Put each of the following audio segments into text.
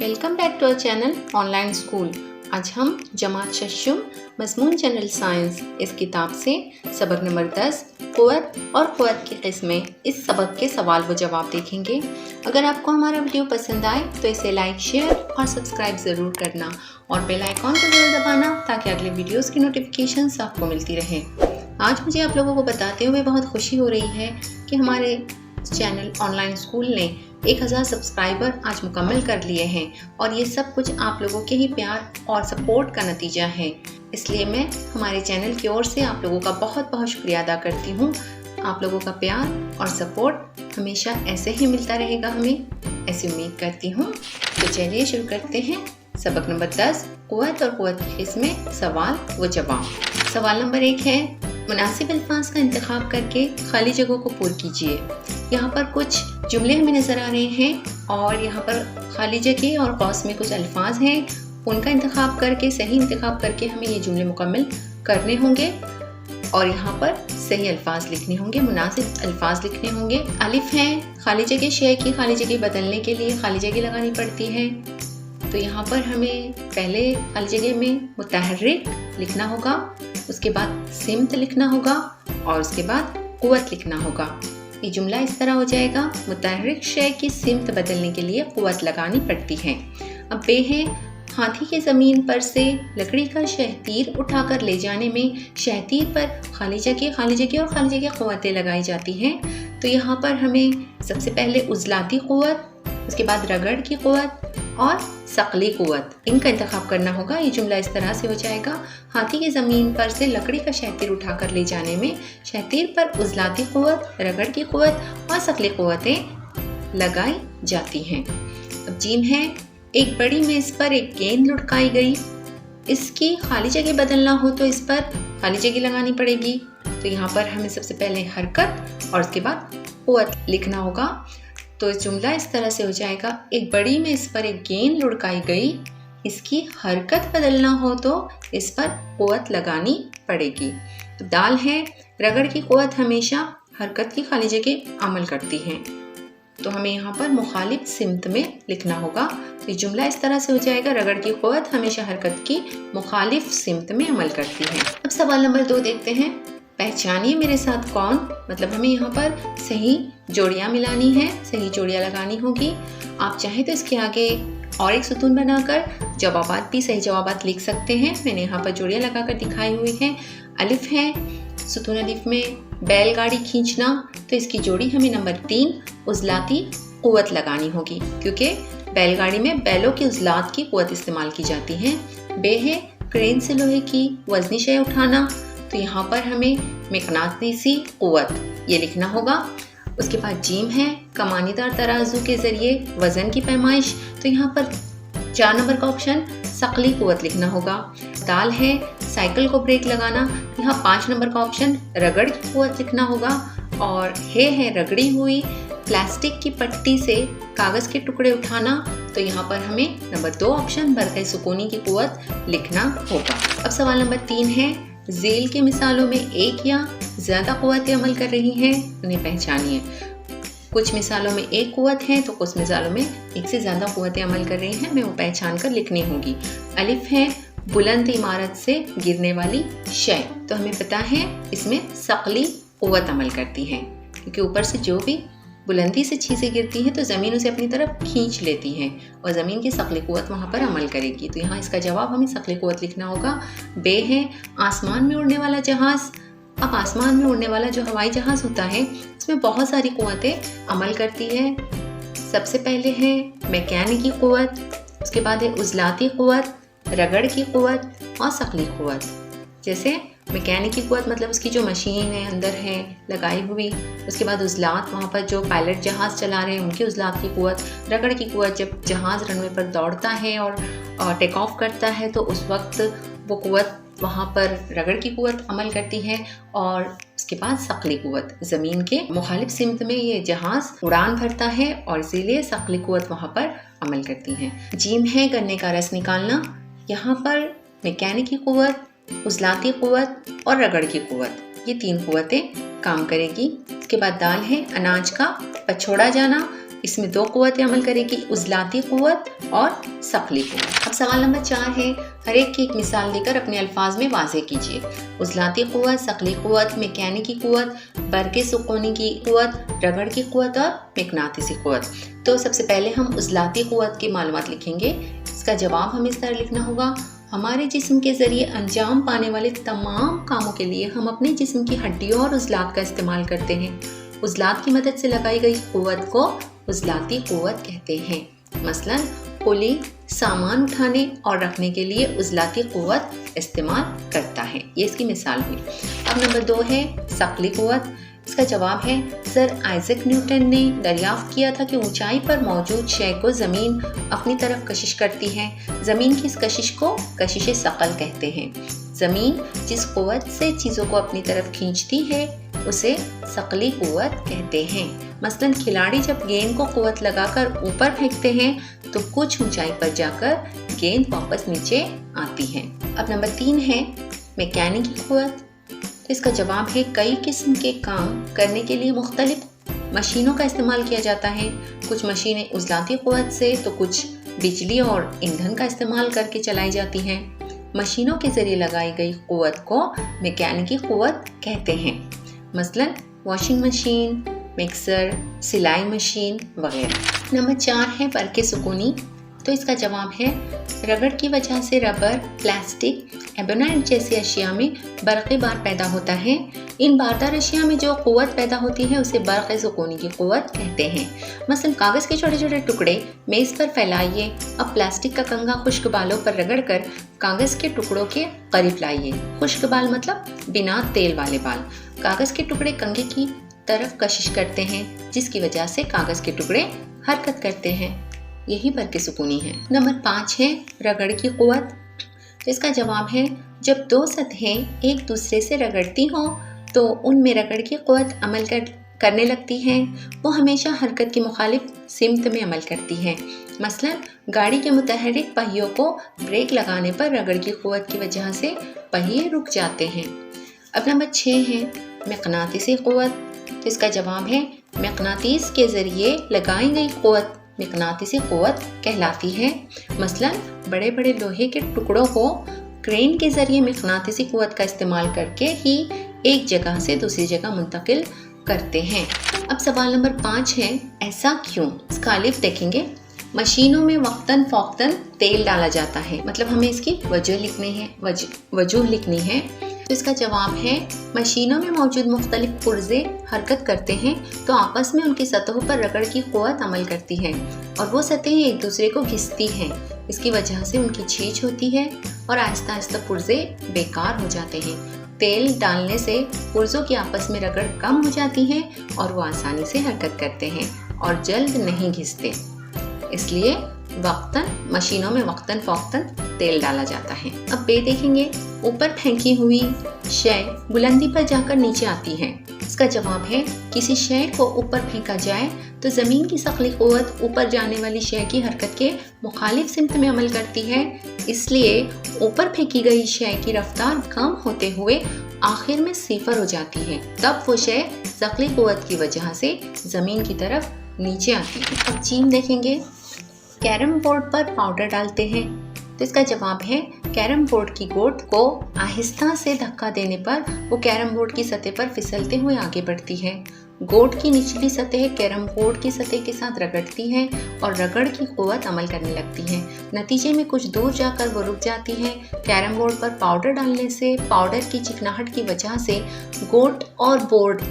Welcome back to our channel online school. आज हम जमात शशुम मज़मून general science इस किताब से सबक नंबर 10 क़ुव्वत और क़ुव्वत की किस्में इस सबक के सवाल व जवाब देखेंगे। अगर आपको हमारा वीडियो पसंद आए तो इसे लाइक, शेयर और सब्सक्राइब ज़रूर करना और बेल आइकॉन को ज़रूर दबाना ताकि अगले वीडियोज़ की नोटिफिकेशंस आपको मिलती रहे। आज मुझे आप लोगों को बताते हुए बहुत खुशी हो रही है कि हमारे चैनल ऑनलाइन स्कूल ने 1000 सब्सक्राइबर आज मुकम्मल कर लिए हैं और ये सब कुछ आप लोगों के ही प्यार और सपोर्ट का नतीजा है। इसलिए मैं हमारे चैनल की ओर से आप लोगों का बहुत बहुत शुक्रिया अदा करती हूँ। आप लोगों का प्यार और सपोर्ट हमेशा ऐसे ही मिलता रहेगा, हमें ऐसी उम्मीद करती हूँ। तो चलिए शुरू करते हैं सबक नंबर 10 क़ुव्वत और क़ुव्वत की किस्में सवाल व जवाब। सवाल नंबर 1 है, मुनासिब अल्फाज का इंतखाब करके खाली जगहों को पूर कीजिए। यहाँ पर कुछ जुमले हमें नज़र आ रहे हैं और यहाँ पर खाली जगह और कौस में कुछ अल्फाज हैं, उनका इंतखाब करके सही इंतखाब करके हमें ये जुमले मुकम्मल करने होंगे और यहाँ पर सही अल्फाज लिखने होंगे, मुनासिब अल्फाज लिखने होंगे। अलिफ है, खाली जगह शय की खाली जगह बदलने के लिए खाली जगह लगानी पड़ती है। तो यहाँ पर हमें पहले खाली जगह में मुतहर्रिक लिखना होगा, उसके बाद सिम्त लिखना होगा और उसके बाद क़ुव्वत लिखना होगा। ये जुमला इस तरह हो जाएगा, मुतहर्रिक शय की सिम्त बदलने के लिए क़ुव्वत लगानी पड़ती है। अब बे है, हाथी के ज़मीन पर से लकड़ी का शहतीर उठाकर ले जाने में शहतीर पर खाली जगह और खाली जगह क़ुव्वतें लगाई जाती हैं। तो यहाँ पर हमें सबसे पहले उज़लाती क़ुव्वत, उसके बाद रगड़ की क़ुव्वत और सकली क़ुव्वत, इनका इंतखाब करना होगा। ये जुमला इस तरह से हो जाएगा, हाथी की ज़मीन पर से लकड़ी का शहतीर उठाकर ले जाने में शहतीर पर उज़लाती क़ुव्वत, रगड़ की क़ुव्वत और सकली क़ुव्वतें लगाई जाती हैं। अब जीम है, एक बड़ी मेज़ पर एक गेंद लुढ़काई गई, इसकी खाली जगह बदलना हो तो इस पर खाली जगह लगानी पड़ेगी। तो यहाँ पर हमें सबसे पहले हरकत और उसके बाद क़ुव्वत लिखना होगा। तो इस जुमला इस तरह से हो जाएगा, एक बड़ी मेज़ पर एक गेंद लुढ़काई गई, इसकी हरकत बदलना हो तो इस पर क़ुव्वत लगानी पड़ेगी। तो दाल है, रगड़ की क़ुव्वत हमेशा हरकत की खाली जगह अमल करती है, तो हमें यहाँ पर मुखालिफ सिम्त में लिखना होगा। तो ये जुमला इस तरह से हो जाएगा, रगड़ की क़ुव्वत हमेशा हरकत की मुखालिफ सिम्त में अमल करती है। अब सवाल नंबर 2 देखते हैं, पहचानिए मेरे साथ कौन, मतलब हमें यहाँ पर सही जोड़ियाँ मिलानी है, सही जोड़ियाँ लगानी होगी। आप चाहें तो इसके आगे और एक सुतून बनाकर जवाबात भी सही जवाबात लिख सकते हैं। मैंने यहाँ पर जोड़ियाँ लगाकर दिखाई हुई हैं। अलिफ है, सुतून अलिफ में बैलगाड़ी खींचना, तो इसकी जोड़ी हमें नंबर 3 उज़लाती क़ुव्वत लगानी होगी, क्योंकि बैलगाड़ी में बैलों की उज़लात की क़ुव्वत इस्तेमाल की जाती है। बे है, क्रेन से लोहे की वज़नी शय उठाना, तो यहाँ पर हमें मिक़नातीसी क़ुव्वत ये लिखना होगा। उसके बाद जीम है, कमानीदार तराजू के ज़रिए वज़न की पैमाइश, तो यहाँ पर 4 नंबर का ऑप्शन सकली क़ुव्वत लिखना होगा। दाल है, साइकिल को ब्रेक लगाना, यहाँ 5 नंबर का ऑप्शन रगड़ की क़ुव्वत लिखना होगा। और है रगड़ी हुई प्लास्टिक की पट्टी से कागज़ के टुकड़े उठाना, तो यहाँ पर हमें नंबर 2 ऑप्शन बरक़े सुकूनी की क़ुव्वत लिखना होगा। अब सवाल नंबर 3 है, ज़ेल के मिसालों में एक या ज़्यादा क़ुव्वतें अमल कर रही हैं, उन्हें पहचानिए। कुछ मिसालों में एक क़ुव्वत है तो कुछ मिसालों में एक से ज़्यादा क़ुव्वतें अमल कर रही हैं, हमें वो पहचान कर लिखनी होगी। अलिफ है, बुलंद इमारत से गिरने वाली शय, तो हमें पता है इसमें सकली क़ुव्वत अमल करती है, क्योंकि ऊपर से जो भी बुलंदी से चीज़ें गिरती हैं तो ज़मीन उसे अपनी तरफ खींच लेती है और ज़मीन की सकली क़ुव्वत वहाँ पर अमल करेगी। तो यहाँ इसका जवाब हमें सकली क़ुव्वत लिखना होगा। बे है, आसमान में उड़ने वाला जहाज़, अब आसमान में उड़ने वाला जो हवाई जहाज़ होता है इसमें बहुत सारी क़ुव्वतें अमल करती है। सबसे पहले है मैकेनिकी क़ुव्वत, उसके बाद है उज़लाती क़ुव्वत, रगड़ की क़ुव्वत और सकली क़ुव्वत। जैसे मैकेनिकी क़ुव्वत मतलब उसकी जो मशीन है अंदर है लगाई हुई, उसके बाद उज़लात वहाँ पर जो पायलट जहाज़ चला रहे हैं उनकी उज़लात की क़ुव्वत, रगड़ की क़ुव्वत जब जहाज़ रनवे पर दौड़ता है और टेक ऑफ करता है तो उस वक्त वो क़ुव्वत वहाँ पर रगड़ की क़ुव्वत अमल करती है। और उसके बाद सकली क़ुव्वत, ज़मीन के मुखालिफ सिम्त में ये जहाज़ उड़ान भरता है और इसीलिए सकली क़ुव्वत वहाँ पर अमल करती है। जीम है, गन्ने का रस निकालना, यहाँ पर मैकेनिकी क़ुव्वत, उज़लाती क़ुव्वत और रगड़ की क़ुव्वत, ये 3 क़ुव्वतें काम करेगी। उसके बाद दाल है, अनाज का पछोड़ा जाना, इसमें 2 क़ुव्वतें अमल करेगी, उज़लाती क़ुव्वत और सकली क़ुव्वत। अब सवाल नंबर 4 है, हर एक की एक मिसाल देकर अपने अल्फाज में वाज़े कीजिए। उज़लाती क़ुव्वत, सकली क़ुव्वत, मैकेनिकी क़ुव्वत, बरक़े सुकूनी की क़ुव्वत, रगड़ की क़ुव्वत और मकनातीसी क़ुव्वत। तो सबसे पहले हम उज़लाती क़ुव्वत की मालूमात लिखेंगे। इसका जवाब हमें इस तरह लिखना होगा, हमारे जिस्म के ज़रिए अंजाम पाने वाले तमाम कामों के लिए हम अपने जिस्म की हड्डियों और उज़लात का इस्तेमाल करते हैं। उज़लात की मदद से लगाई गई क़ुव्वत को उज़लाती क़ुव्वत कहते हैं। मसलन कुली सामान उठाने और रखने के लिए उज़लाती क़ुव्वत इस्तेमाल करता है। ये इसकी मिसाल हुई। अब नंबर 2 है सकली क़ुव्वत। इसका जवाब है, सर आइजैक न्यूटन ने दरियाफ्त किया था कि ऊंचाई पर मौजूद शय को ज़मीन अपनी तरफ कशिश करती है। ज़मीन की इस कशिश को कशिश सकल कहते हैं। ज़मीन जिस क़ुव्वत से चीज़ों को अपनी तरफ खींचती है उसे सकली क़ुव्वत कहते हैं। मसलन खिलाड़ी जब गेंद को क़ुव्वत लगाकर ऊपर फेंकते हैं तो कुछ ऊंचाई पर जाकर गेंद वापस नीचे आती है। अब नंबर 3 है मैकेनिकी क़ुव्वत। तो इसका जवाब है, कई किस्म के काम करने के लिए मुख्तलिफ मशीनों का इस्तेमाल किया जाता है। कुछ मशीनें उज़लाती क़ुव्वत से तो कुछ बिजली और ईंधन का इस्तेमाल करके चलाई जाती हैं। मशीनों के ज़रिए लगाई गई क़ुव्वत को मैकेनिकी क़ुव्वत कहते हैं। मसलन वॉशिंग मशीन, मिक्सर, सिलाई मशीन वगैरह। नंबर 4 है बरक़े सुकूनी। तो इसका जवाब है, रगड़ की वजह से रबर, प्लास्टिक, एबोनाइट जैसी अशिया में बरक़े बार पैदा होता है। इन बारदार अशिया में जो क़ुव्वत पैदा होती है उसे बरक़े सुकूनी की क़ुव्वत कहते हैं। मसलन कागज़ के छोटे छोटे टुकड़े मेज़ पर फैलाइए। अब प्लास्टिक का कंघा खुश्क बालों पर रगड़कर कागज़ के टुकड़ों के करीब लाइए। खुश्क बाल मतलब बिना तेल वाले बाल। कागज़ के टुकड़े कंघे की तरफ कशिश करते हैं, जिसकी वजह से कागज़ के टुकड़े हरकत करते हैं। यही बरक़े सुकूनी है। नंबर 5 है रगड़ की क़ुव्वत। तो इसका जवाब है, जब 2 सतहें एक दूसरे से रगड़ती हों तो उनमें रगड़ की क़ुव्वत अमल करने लगती हैं। वो हमेशा हरकत की मुखालिफ सिमत में अमल करती हैं। मसलन गाड़ी के मुतहर्रिक पहियों को ब्रेक लगाने पर रगड़ की क़ुव्वत की वजह से पहिए रुक जाते हैं। अब नंबर 6 है मकनातीसी क़ुव्वत। तो इसका जवाब है, मकनातीस के ज़रिए लगाई गई क़ुव्वत मकनातीसी क़ुव्वत कहलाती है। मसलन बड़े बड़े लोहे के टुकड़ों को क्रेन के ज़रिए मकनातीसी क़ुव्वत का इस्तेमाल करके ही एक जगह से दूसरी जगह मुंतकिल करते हैं। अब सवाल नंबर 5 है, ऐसा क्यों? इसका अलिफ देखेंगे, मशीनों में वक्तन फ़ौक्तन तेल डाला जाता है। मतलब हमें इसकी वजह लिखनी है। तो इसका जवाब है, मशीनों में मौजूद मुख्तलिफ पुर्जे हरकत करते हैं तो आपस में उनकी सतहों पर रगड़ की क़ुव्वत अमल करती है और वो सतहें एक दूसरे को घिसती हैं। इसकी वजह से उनकी छींच होती है और आहिस्ता आहिस्ता पुर्जे बेकार हो जाते हैं। तेल डालने से पुर्जों की आपस में रगड़ कम हो जाती है और वो आसानी से हरकत करते हैं और जल्द नहीं घिसते। इसलिए मशीनों में वक्तन फ़ौक्तन तेल डाला जाता है। अब बे देखेंगे, ऊपर फेंकी हुई शय बुलंदी पर जाकर नीचे आती है। इसका जवाब है, किसी शय को ऊपर फेंका जाए तो ज़मीन की सकली क़ुव्वत ऊपर जाने वाली शय की हरकत के मुखालिफ सिमत में अमल करती है। इसलिए ऊपर फेंकी गई शय की रफ्तार कम होते हुए आखिर में 0 हो जाती है। तब वो शय सकली क़ुव्वत की वजह से ज़मीन की तरफ नीचे आती है। अब जीम देखेंगे, कैरम बोर्ड पर पाउडर डालते हैं। तो इसका जवाब है, कैरम बोर्ड की गोट को आहिस्ता से धक्का देने पर वो कैरम बोर्ड की सतह पर फिसलते हुए आगे बढ़ती है। गोट की निचली सतह कैरम बोर्ड की सतह के साथ रगड़ती है और रगड़ की क़ुव्वत अमल करने लगती है। नतीजे में कुछ दूर जाकर वो रुक जाती है। कैरम बोर्ड पर पाउडर डालने से पाउडर की चिकनाहट की वजह से गोट और बोर्ड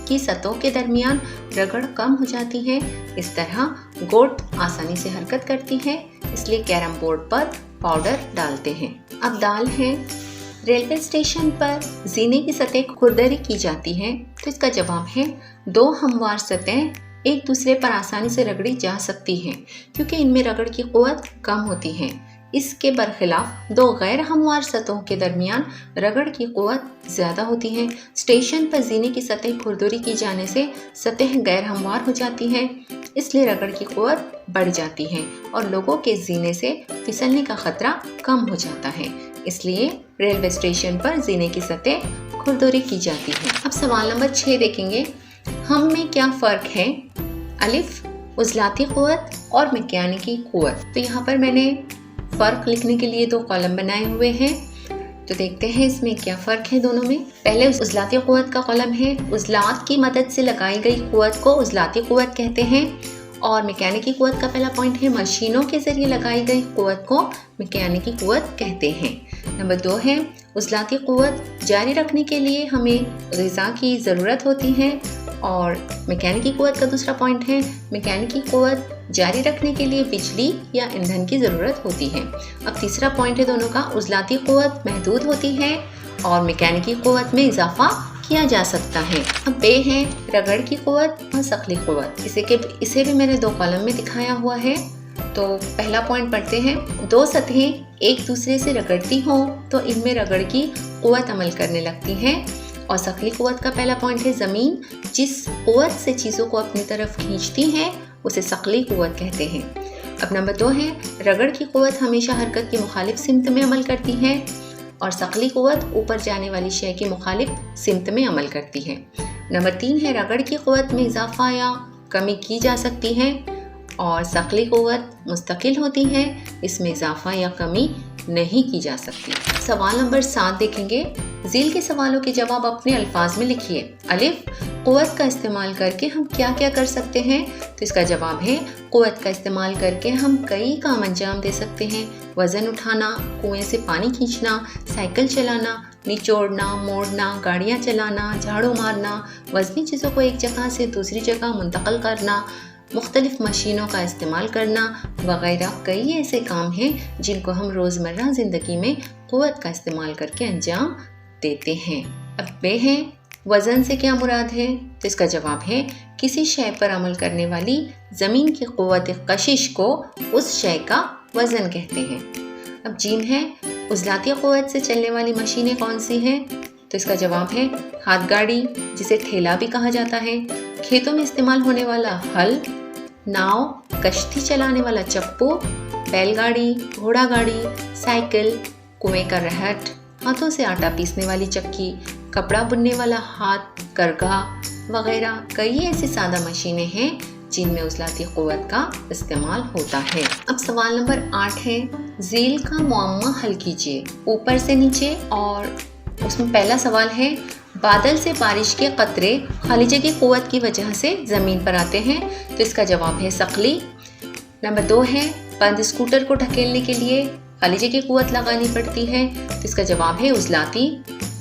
की सतहों के दरमियान रगड़ कम हो जाती है। इस तरह गोट आसानी से हरकत करती है, इसलिए कैरम बोर्ड पर पाउडर डालते हैं। अब दाल है, रेलवे स्टेशन पर जीने की सतह खुरदरी की जाती है। तो इसका जवाब है, 2 हमवार सतह एक दूसरे पर आसानी से रगड़ी जा सकती हैं क्योंकि इनमें रगड़ की क़ुव्वत कम होती है। इसके बरखिलाफ 2 गैर हमवार सतहों के दरमियान रगड़ की क़ुव्वत ज़्यादा होती है। स्टेशन पर जीने की सतह खुरदरी की जाने से सतह गैर हमवार हो जाती है, इसलिए रगड़ की क़ुव्वत बढ़ जाती है और लोगों के जीने से फिसलने का खतरा कम हो जाता है। इसलिए रेलवे स्टेशन पर जीने की सतह खुरदरी की जाती है। अब सवाल नंबर 6 देखेंगे, हम में क्या फ़र्क है? अलिफ, उज़लाती क़ुव्वत और मैकेनिकी क़ुव्वत। तो यहाँ पर मैंने फ़र्क लिखने के लिए 2 कॉलम बनाए हुए हैं। तो देखते हैं इसमें क्या फ़र्क है दोनों में। पहले उज़लाती क़ुव्वत का कॉलम है। उज़लात की मदद से लगाई गई क़ुव्वत को उज़लाती क़ुव्वत कहते हैं। और मैकेनिकी क़ुव्वत का पहला पॉइंट है, मशीनों के ज़रिए लगाई गई क़ुव्वत को मैकेनिकी क़ुव्वत कहते हैं। नंबर 2 है, उज़लाती क़ुव्वत जारी रखने के लिए हमें ग़िज़ा की ज़रूरत होती है। और मैकेनिकी क़ुव्वत का दूसरा पॉइंट है, मैकेनिकी क़ुव्वत जारी रखने के लिए बिजली या ईंधन की ज़रूरत होती है। अब तीसरा पॉइंट है दोनों का, उज़लाती क़ुव्वत महदूद होती है और मैकेनिकी क़ुव्वत में इजाफा किया जा सकता है। अब बे है रगड़ की क़ुव्वत और सकली क़ुव्वत। इसे भी मैंने 2 कॉलम में दिखाया हुआ है। तो पहला पॉइंट पढ़ते हैं। 2 सतहें एक दूसरे से रगड़ती हों तो इनमें रगड़ की क़ुव्वत अमल करने लगती है। और सकली क़ुव्वत का पहला पॉइंट है, ज़मीन जिस क़ुव्वत से चीज़ों को अपनी तरफ खींचती है उसे सकली क़ुव्वत कहते हैं। अब नंबर 2 है, रगड़ की क़ुव्वत हमेशा हरकत की मुखालिफ सिमत में अमल करती है और सकली क़ुव्वत ऊपर जाने वाली शय की मुखालिफ सिमत में अमल करती है। नंबर 3 है, रगड़ की क़ुव्वत में इजाफा या कमी की जा सकती है और सकली क़ुव्वत मुस्तकिल होती है, इसमें इजाफा या कमी नहीं की जा सकती। सवाल नंबर 7 देखेंगे। ज़ील के सवालों के जवाब अपने अल्फाज में लिखिए। अलिफ, क़ुव्वत का इस्तेमाल करके हम क्या क्या कर सकते हैं? तो इसका जवाब है, क़ुव्वत का इस्तेमाल करके हम कई काम अंजाम दे सकते हैं। वज़न उठाना, कुएं से पानी खींचना, साइकिल चलाना, निचोड़ना, मोड़ना, गाड़ियाँ चलाना, झाड़ू मारना, वज़नी चीज़ों को एक जगह से दूसरी जगह मुंतक़िल करना, मुख्तलिफ मशीनों का इस्तेमाल करना वगैरह कई ऐसे काम हैं जिनको हम रोज़मर्रा ज़िंदगी में क़ुव्वत का इस्तेमाल करके अंजाम देते हैं। अब बे है, वज़न से क्या मुराद है? तो इसका जवाब है, किसी शय पर अमल करने वाली ज़मीन की क़ुव्वत कशिश को उस शय का वज़न कहते हैं। अब जीम है, उज़लाती क़ुव्वत से चलने वाली मशीनें कौन सी हैं? तो इसका जवाब है, हाथ गाड़ी जिसे ठेला भी कहा जाता है, खेतों में इस्तेमाल होने वाला हल, नाव, कश्ती चलाने वाला चप्पू, बैलगाड़ी, घोड़ा गाड़ी, साइकिल, कुएं का रहट, हाथों से आटा पीसने वाली चक्की, कपड़ा बुनने वाला हाथ करघा वगैरह कई ऐसी सादा मशीनें हैं जिनमें उज़लाती क़ुव्वत का इस्तेमाल होता है। अब सवाल नंबर 8 है, ज़ील का मुअम्मा हल कीजिए ऊपर से नीचे। और उसमें पहला सवाल है, बादल से बारिश के कतरे खालिजे की क़ुव्वत की वजह से ज़मीन पर आते हैं, तो इसका जवाब है सकली। नंबर 2 है, बंद स्कूटर को ढकेलने के लिए खालिजे की क़ुव्वत लगानी पड़ती है, तो इसका जवाब है उज़लाती।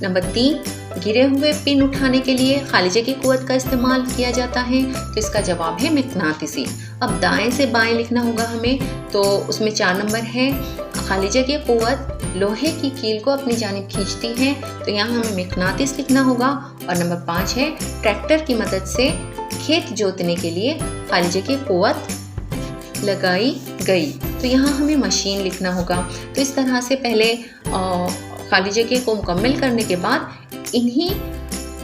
नंबर 3, गिरे हुए पिन उठाने के लिए खालिजे की क़ुव्वत का इस्तेमाल किया जाता है, तो इसका जवाब है मिक़नातिसी। अब दाएं से बाएं लिखना होगा हमें, तो उसमें 4 नंबर है, खालिजे की क़ुव्वत लोहे की कील को अपनी जानिब खींचती है, तो यहाँ हमें मिक़नातिस लिखना होगा। और नंबर 5 है, ट्रैक्टर की मदद से खेत जोतने के लिए खालिजे की क़ुव्वत लगाई गई, तो यहाँ हमें मशीन लिखना होगा। तो इस तरह से पहले खालिजे के को मुकम्मल करने के बाद इन्हीं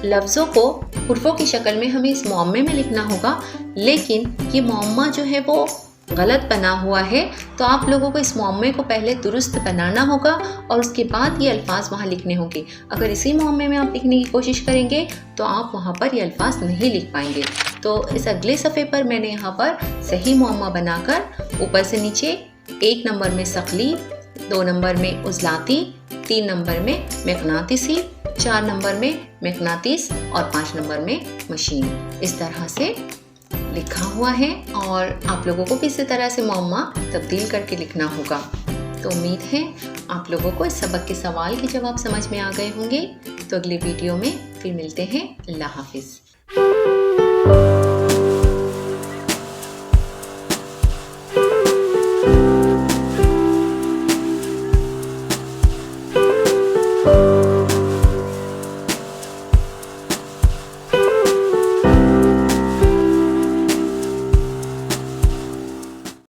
लफ्ज़ों को हुर्फ़ों की शक्ल में हमें इस मुअम्मे में लिखना होगा, लेकिन ये मुअम्मा जो है वो गलत बना हुआ है, तो आप लोगों को इस मुअम्मे को पहले दुरुस्त बनाना होगा और उसके बाद ये अल्फाज वहाँ लिखने होंगे। अगर इसी मुअम्मे में आप लिखने की कोशिश करेंगे तो आप वहाँ पर ये अल्फाज नहीं लिख पाएंगे। तो इस अगले सफ़े पर मैंने यहाँ पर सही मुअम्मा बनाकर ऊपर से नीचे 1 नंबर में सकली, 2 नंबर में उज़लाती, 3 नंबर में मिक़नातिसी, 4 नंबर में मिक़नातिस और 5 नंबर में मशीन, इस तरह से लिखा हुआ है। और आप लोगों को भी इसी तरह से मुअम्मा तब्दील करके लिखना होगा। तो उम्मीद है आप लोगों को इस सबक के सवाल के जवाब समझ में आ गए होंगे। तो अगले वीडियो में फिर मिलते हैं। अल्लाह हाफ़िज़।